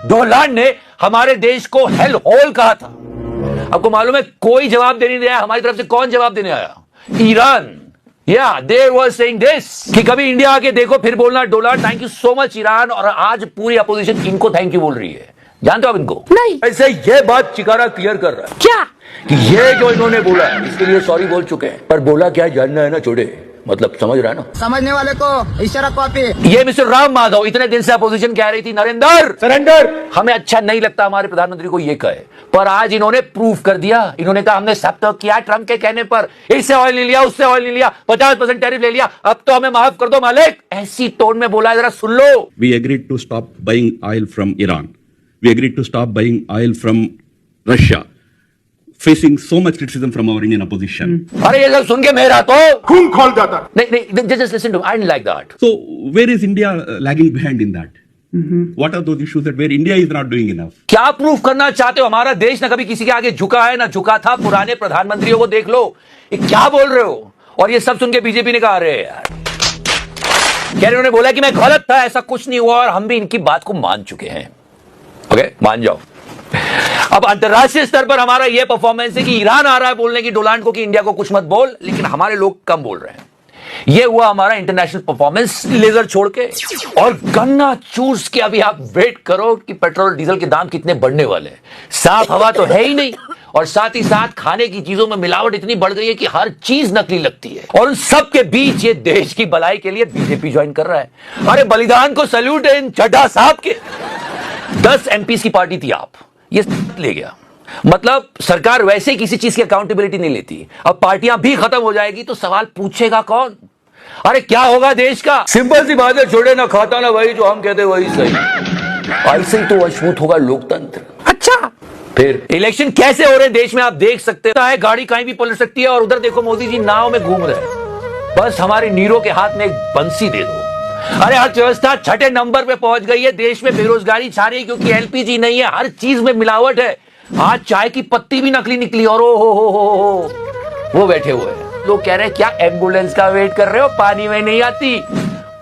Donald ने हमारे देश को हेल होल कहा था। आपको मालूम है कोई जवाब देने नहीं आया हमारी तरफ से। कौन जवाब देने आया? ईरान। या दे वर सेइंग दिस कि कभी इंडिया आके देखो फिर बोलना Donald thank you so much Iran. और आज पूरी अपोजिशन इनको थैंक यू बोल रही है। जानते हो आप इनको? नहीं। ऐसे ये बात चिकारा क्लियर कर रहा है क्या कि ये जो इन्होंने बोला इसके लिए सॉरी बोल चुके हैं, पर बोला क्या जानना है ना छोड़े, मतलब समझ रहा है ना? समझने वाले को इशारा कॉपी। ये मिस्टर राम माधव इतने दिन से अपोजिशन कह रही थी नरेंद्र सरेंडर, हमें अच्छा नहीं लगता हमारे प्रधानमंत्री को ये कहे, पर आज इन्होंने प्रूफ कर दिया। इन्होंने कहा हमने सब तो किया ट्रम्प के कहने पर, इससे ऑयल नहीं लिया उससे ऑयल नहीं लिया, 50% टैरिफ ले लिया, अब तो हमें माफ कर दो मालिक। ऐसी टोन में बोला है, जरा सुन लो। We agreed to stop buying oil from Iran. We agreed to stop buying oil from Russia, facing so much criticism from our Indian opposition. अरे ये सब सुन के मेरा तो खून खोल जाता। नहीं, just listen to me. I didn't like that. So where is India lagging behind in that? What are those issues that where India is not doing enough? क्या प्रूफ करना चाहते हो? हमारा देश ना कभी किसी के आगे झुका है ना झुका था। पुराने प्रधानमंत्रियों को देख लो, ये क्या बोल रहे हो? और ये सब सुन के बीजेपी ने कहा अरे यार, क्या इन्होंने बोला कि मैं गलत था, ऐसा कुछ नहीं हुआ, और हम भी इनकी बात को मान चुके हैं। ओके, मान जाओ। अब अंतरराष्ट्रीय स्तर पर हमारा यह परफॉर्मेंस है कि ईरान आ रहा है बोलने की डोनाल्ड को कि इंडिया को कुछ मत बोल, लेकिन हमारे लोग कम बोल रहे हैं। यह हुआ हमारा इंटरनेशनल परफॉर्मेंस लेजर छोड़ के। और गन्ना चूस के अभी आप वेट करो कि पेट्रोल डीजल के दाम कितने बढ़ने वाले हैं। साफ हवा तो है ही नहीं, और साथ ही साथ खाने की चीजों में मिलावट इतनी बढ़ गई है कि हर चीज नकली लगती है। और उन सब के बीच ये देश की भलाई के लिए बीजेपी ज्वाइन कर रहा है। अरे बलिदान को सैल्यूट है इन चड्ढा साहब के। 10 एमपीज की पार्टी थी आप, ये ले गया। मतलब सरकार वैसे ही किसी चीज की अकाउंटेबिलिटी नहीं लेती। अब पार्टियां भी खत्म हो जाएगी तो सवाल पूछेगा कौन? अरे क्या होगा देश का? सिंपल सी बात है, छोड़े ना खाता ना वही जो हम कहते वही सही। ऐसे ही तो अछूत होगा लोकतंत्र। अच्छा, फिर इलेक्शन कैसे हो रहे देश में आप देख सकते हैं। गाड़ी कहीं भी पलट सकती है, और उधर देखो मोदी जी नाव में घूम रहे हैं। बस हमारे नीरो के हाथ में एक बंसी दे दो। अरे अर्थव्यवस्था 6ठे नंबर पे पहुंच गई है। देश में बेरोजगारी छा रही है क्योंकि एलपीजी नहीं है, हर चीज में मिलावट है। आज चाय की पत्ती भी नकली निकली, और ओ हो वो बैठे हुए हैं। लोग कह रहे हैं क्या एम्बुलेंस का वेट कर रहे हो, पानी में नहीं आती।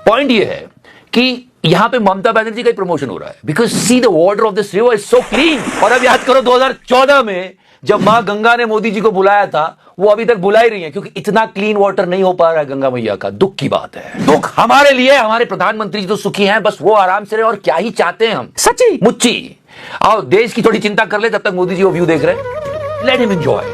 पॉइंट ये है कि यहां पे ममता बनर्जी का प्रमोशन हो रहा है, because see the water of this river is so clean. और अब याद करो 2014 में जब मां गंगा ने मोदी जी को बुलाया था, वो अभी तक बुला ही रही है क्योंकि इतना क्लीन वाटर नहीं हो पा रहा है गंगा मैया का। दुख की बात है, दुख हमारे लिए। हमारे प्रधानमंत्री जी तो सुखी हैं, बस वो आराम से रहे, और क्या ही चाहते हैं हम। सच्ची मुच्ची। आओ देश की थोड़ी चिंता कर ले, तब तक मोदी जी वो व्यू देख रहे हैं। Let him enjoy.